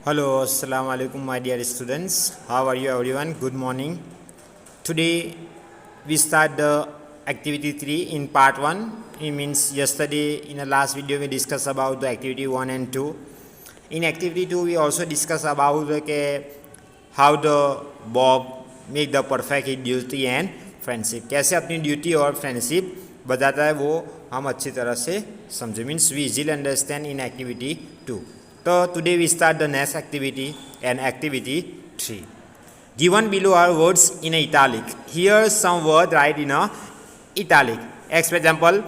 Hello, assalamu alaikum, my dear students. How are you, everyone? Good morning. Today we start the activity 3 in part 1. It means yesterday in the last video we discussed about the activity 1 and 2. In activity 2 we also discussed about how the Bob make the perfect his duty and friendship. कैसे अपनी duty और friendship बताता है वो हम अच्छी तरह से समझे. Means we easily understand in activity 2. So today we start the next activity and activity 3. Given below are words in italic. Here some word write in a italic. For example,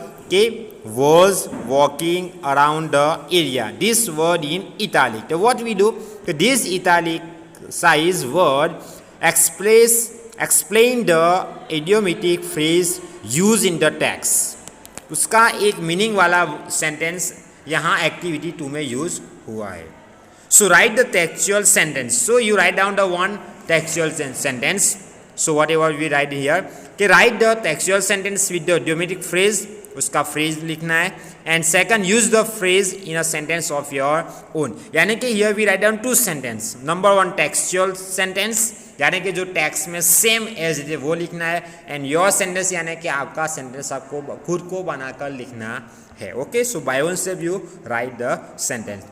was walking around the area. This word in italic. So what we do? This italic size word explain the idiomatic phrase used in the text. उसका एक meaning वाला sentence यहाँ activity 2 में use हुआ है. So write the textual sentence. So you write down the one textual sentence. So whatever we write here, write the textual sentence with the idiomatic phrase. उसका phrase लिखना है. And second, use the phrase in a sentence of your own. यानी कि here we write down two sentence. Number one textual sentence, यानी कि जो text में same as है वो लिखना है. एंड योर सेंटेंस यानी कि आपका सेंटेंस आपको खुद को बनाकर लिखना है. Okay, so by one step you right the sentence.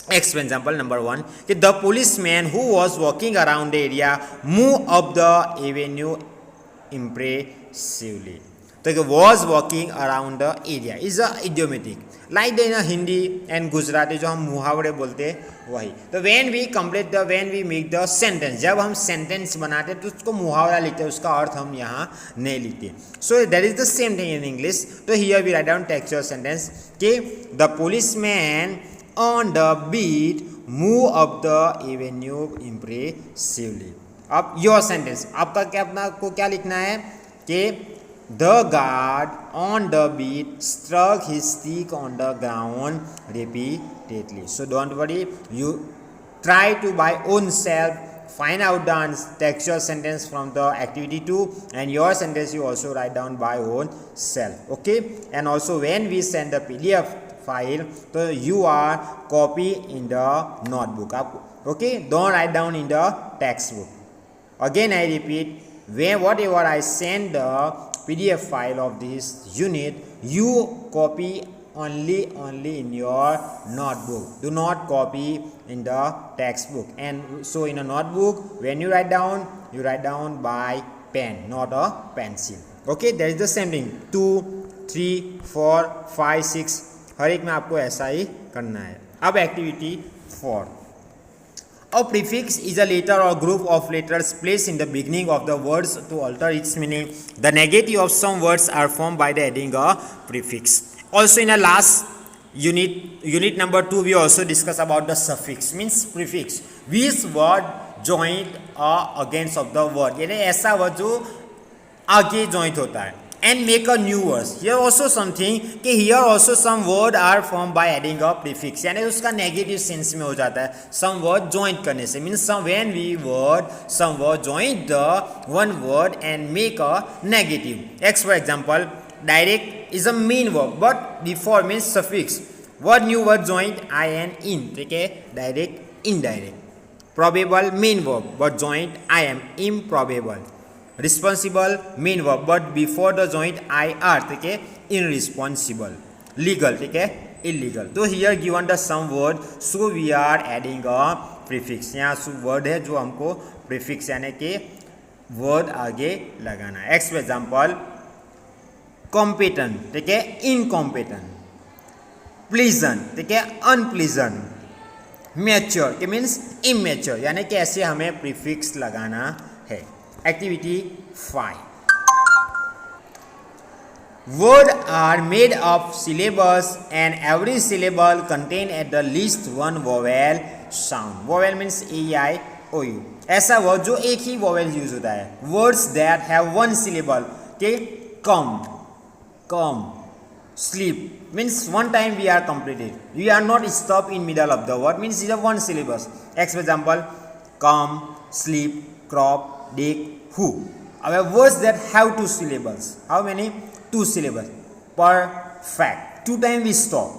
For example, number 1, the policeman who was walking around the area moved up the avenue impressively. So was walking around the area is a idiomatic. Like in Hindi and Gujarati जो हम मुहावरे बोलते हैं वही. तो when we make the sentence, जब हम sentence बनाते हैं तो उसको मुहावरा लिखते हैं, उसका अर्थ हम यहाँ नहीं लिखते. So that is the same thing in English. So here we write down textual sentence कि the policeman on the beat move up the avenue impressively. अब your sentence आपका क्या अपना को क्या लिखना है कि the guard on the beat struck his stick on the ground repeatedly. So don't worry, you try to by own self find out the textual sentence from the activity 2, and your sentence you also write down by own self. Okay, and also when we send the PDF file, so you are copy in the notebook. Okay, don't write down in the textbook. Again I repeat, whatever I send the PDF file of this unit, you copy only in your notebook. Do not copy in the textbook. And so in a notebook, when you write down by pen, not a pencil. Okay, there is the same thing. 2, 3, 4, 5, 6. हर एक में आपको ऐसा ही करना है. अब activity 4. A prefix is a letter or group of letters placed in the beginning of the words to alter its meaning. The negative of some words are formed by the adding a prefix. Also in the last unit number 2, we also discuss about the suffix, means prefix. Which word joined against of the word, यानी ऐसा word जो आगे joint होता है. And make a new words. Here also something कि here also some word are formed by adding a prefix. यानी उसका negative sense में हो जाता है some word join करने से. Means when we some word join the one word and make a negative. For example, direct is a main verb, but before means suffix. What new word joined I and in? ठीक है, direct, indirect. Probable main verb, but joined I am, improbable. Responsible main verb, but before the joint I are, ठीक है, irresponsible. Legal, ठीक है, illegal. तो here given the some word, so we are adding a prefix. यहाँ word है जो हमको prefix यानी कि word आगे लगाना है. For example, competent, ठीक है, incompetent. Pleasant, ठीक है, unpleasant. Mature, कि means immature, यानी कि ऐसे हमें prefix लगाना है. Activity 5. Words are made of syllables and every syllable contain at the least one vowel sound. Vowel means A-I-O-U. ऐसा word जो एक ही vowel use होता है. Words that have one syllable, okay, come, sleep means one time we are completed. We are not stopped in middle of the word, means it is one syllable. For example, come, sleep, crop, dig, who. Our words that have two syllables. How many? 2 syllables. Perfect. 2 times we stop.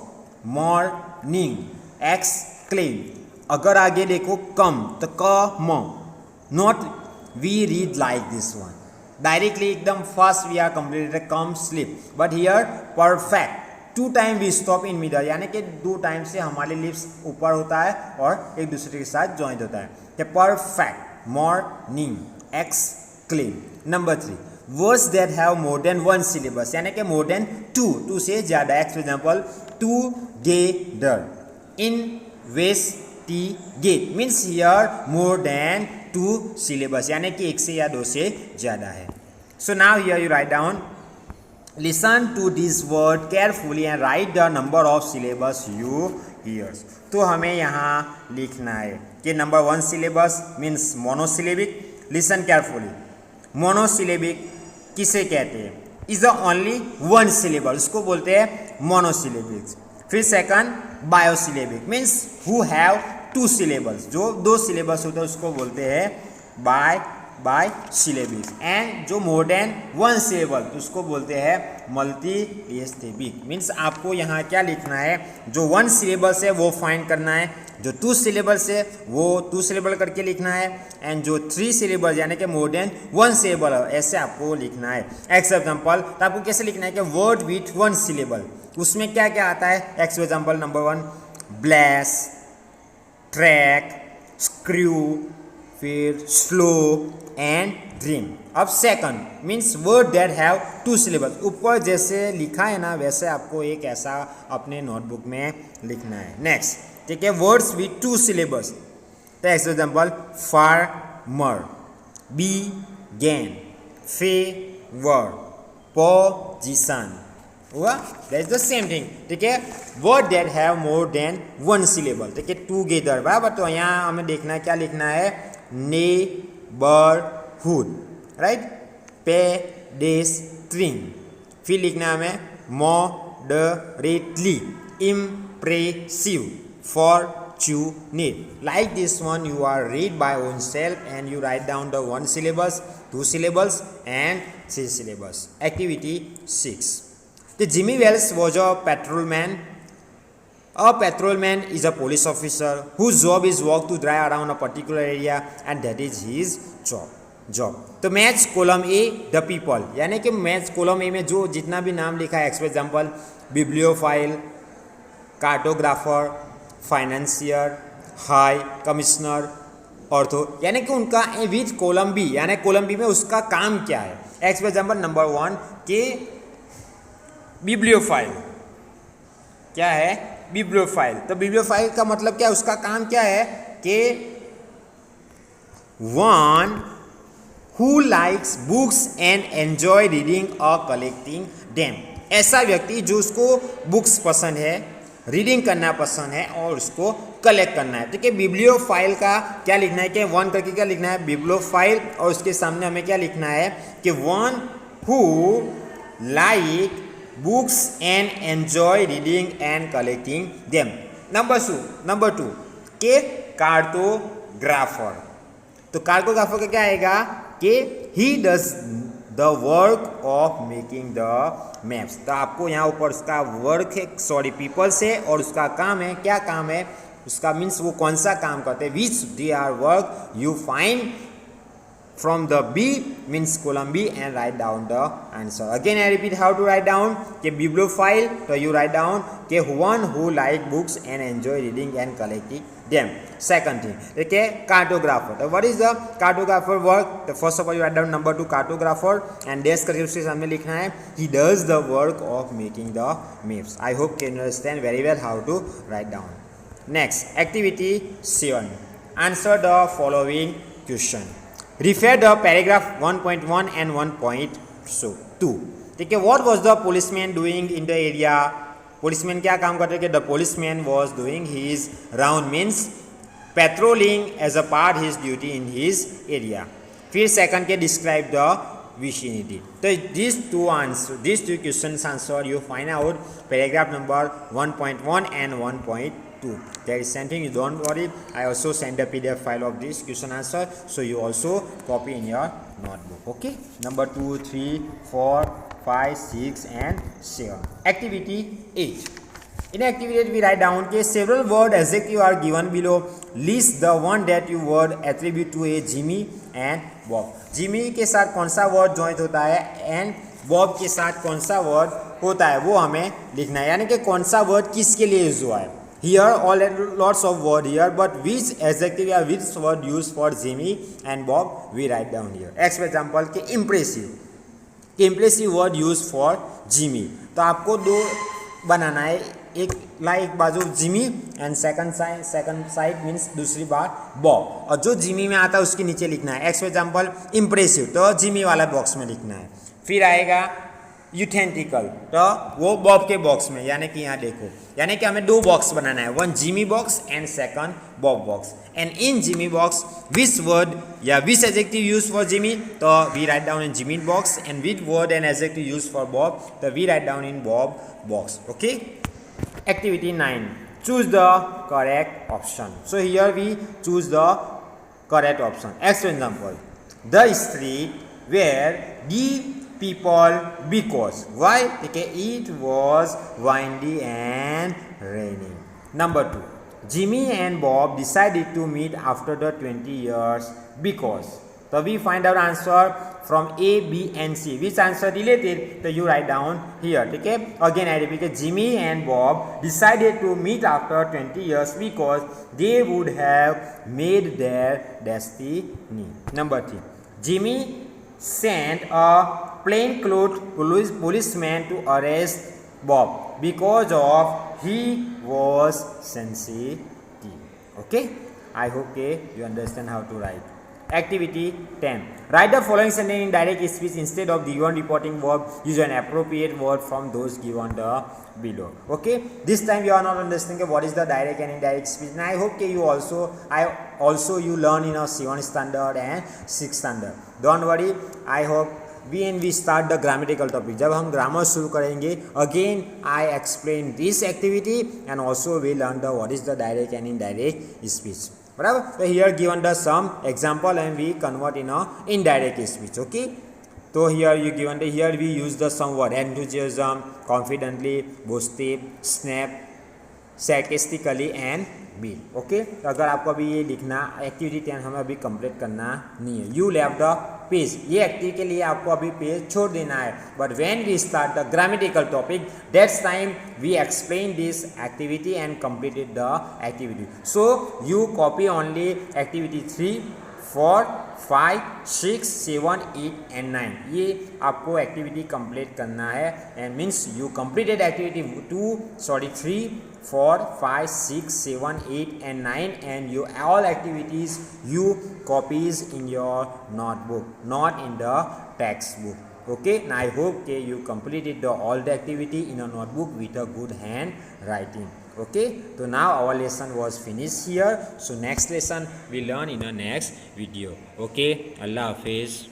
Morning. Exclaim. अगर आगे देखो कम तो कम, not we read like this one, directly एकदम fast we are completed come slip, but here perfect, 2 time we stop in middle, यानी कि 2 time से हमारे लिप्स ऊपर होता है और एक दूसरे के साथ ज्वाइंट होता है। Perfect, morning, exclaim. Number 3, words that have more than 1 syllables, यानी कि मोर देन 2 से ज़्यादा। Example together, investigate means here more than 2 syllables, यानी कि 1 से या 2 से ज़्यादा है। So now here you write down, listen to this word carefully and write the number of syllables you hears. तो हमें यहाँ लिखना है कि number 1 syllables means monosyllabic. Listen carefully, monosyllabic किसे कहते हैं? इज द ओनली 1 सिलेबल, उसको बोलते हैं मोनोसिलेबिक। फिर second bisyllabic means who have 2 syllables, जो 2 सिलेबस होते हैं उसको बोलते हैं बाय सिलेबिक। एंड जो मोर देन 1 सिलेबल तो उसको बोलते हैं मल्टीसिलेबिक। मीन्स आपको यहाँ क्या लिखना है, जो 1 सिलेबस है वो फाइंड करना है, जो 2 सिलेबल्स है वो 2 सिलेबल करके लिखना है, एंड जो 3 सिलेबल यानी कि मोर देन 1 सिलेबल है ऐसे आपको लिखना है। एग्जाम्पल तो आपको कैसे लिखना है कि वर्ड विथ 1 सिलेबल, उसमें क्या क्या आता है? Example number 1 bless, track, screw, फिर स्लो एंड ड्रीम। अब second means word that have 2 syllabus, ऊपर जैसे लिखा है ना वैसे आपको एक ऐसा अपने नोटबुक में लिखना है। नेक्स्ट, ठीक है, वर्ड्स विथ 2 सिलेबस, तो example farmer, begin, favour, position हुआ, that is the same thing. ठीक है, word that have more than 1 syllable, ठीक है, टूगेदर बराबर। तो यहाँ हमें देखना क्या लिखना है, नेबरहुड, राइट, पेडेस्ट्रियन, फिर लिखना है हमें moderately, impressive, fortunate. Like this one you are read by own self and you write down the 1 syllabus, 2 syllables and 3 syllables. Activity 6. The Jimmy Wells was a patrolman. A patrolman is a police officer whose job is work to drive around a particular area and that is his job. तो match column A the people, यानी कि match column A में जो जितना भी नाम लिखा है, example bibliophile, cartographer, financier, high commissioner, ortho, यानी कि उनका विथ कॉलम बी, यानी कॉलम बी में उसका काम क्या है। एग्जाम्पल नंबर 1 के बिब्लियोफाइल क्या है, बिब्लियोफाइल, तो बिब्लियोफाइल का मतलब क्या है, उसका काम क्या है कि one who likes books and enjoy reading और कलेक्टिंग देम, ऐसा व्यक्ति जो उसको बुक्स पसंद है, रीडिंग करना पसंद है और उसको कलेक्ट करना है। ठीक है, बिब्लियोफाइल का क्या लिखना है कि 1 करके क्या लिखना है, बिब्लियोफाइल, और उसके सामने हमें क्या लिखना है कि one who like books and enjoy reading and collecting them. Number 2 के कार्टोग्राफर, तो कार्टोग्राफर का क्या आएगा कि he does the work of making the maps, तो आपको यहाँ ऊपर उसका वर्क है, सॉरी पीपल से, और उसका काम है, क्या काम है उसका, मीन्स वो कौन सा काम करते हैं, which they are work you find from the B means column B and write down the answer. Again I repeat how to write down के bibliophile, so you write down के one who like books and enjoy reading and collecting them. Second thing, okay, cartographer. So what is the cartographer work? The first of all you write down number 2 cartographer and dash करके उसके सामने लिखना है he does the work of making the maps. I hope you understand very well how to write down. Next, activity 7. Answer the following question. Refer the paragraph 1.1 and 1.2. ठीक है, what was the policeman doing in the area? Policeman क्या काम करते थे? The policeman was doing his round means patrolling as a part his duty in his area. फिर second के describe the vicinity. तो these two questions answer you find out paragraph number 1.1 and 1.2. There is something you don't worry. I also send a PDF file of this question answer, so you also copy in your notebook. Okay, number 2, 3, 4, 5, 6 and 7. Activity 8. In activity 8 we write down के several word adjective are given below. List the one that you word attribute to a Jimmy and Bob. Jimmy के साथ कौन सा word joint होता है and Bob के साथ कौन सा word होता है वो हमें लिखना है, यानी कि कौन सा word किसके लिए यूज हुआ है. Here all lots of word here, but which adjective or which word used for Jimmy and Bob we write down here. For example के impressive word used for Jimmy. तो आपको दो बनाना है, एक बाजू Jimmy and second side means दूसरी बार Bob, और जो जिमी में आता है उसके नीचे लिखना है. फॉर एग्जांपल इम्प्रेसिव तो जिमी वाला बॉक्स में लिखना है. फिर आएगा यूथेंटिकल तो वो बॉब के बॉक्स में, यानी कि यहाँ देखो, यानी कि हमें दो बॉक्स बनाना है, one Jimmy box and second Bob box. And in Jimmy box which word या which adjective use for Jimmy तो we write down in Jimmy box, and which word and adjective use for Bob तो we write down in Bob box. Okay. Activity 9. Choose the correct option. So here we choose the correct option. As for example, the street where the people because why? Because it was windy and raining. Number 2. Jimmy and Bob decided to meet after the 20 years because. So we find our answer from A, B and C. Which answer related? So you write down here. Okay. Again I repeat, Jimmy and Bob decided to meet after 20 years because they would have made their destiny. Number 3. Jimmy sent a plainclothes policeman to arrest Bob because of he was sensitive. Okay. I hope you understand how to write. Activity 10. Write the following sentence in direct speech. Instead of the given reporting verb, use an appropriate word from those given below. Okay. This time you are not understanding what is the direct and indirect speech. And I hope you you learn in a 7th standard and 6th standard. Don't worry. I hope we start the grammatical topic. जब हम grammar शुरू करेंगे, again I explain this activity and also we learn the what is the direct and indirect speech. बराबर. तो here given the some example and we convert in a indirect speech. Okay. तो here you given the here we use the some word enthusiasm, confidently, boastive, snap, sarcastically and bill. Okay. तो अगर आपको अभी ये लिखना activity 10 हमें अभी complete करना नहीं है. You left the पेज, ये एक्टिविटी के लिए आपको अभी पेज छोड़ देना है. But when we start the grammatical topic that's time we explain this activity and completed the activity. So you copy only activity 3, 4, 5, 6, 7, 8 and 9. ये आपको एक्टिविटी कंप्लीट करना है and means you completed activity 3, 4, 5, 6, 7, 8 and 9 and you all activities you copies in your notebook, not in the textbook. Okay. Now I hope you completed all the activity in a notebook with a good handwriting. Okay. So now our lesson was finished here. So next lesson we learn in the next video. Okay. Allah Hafiz.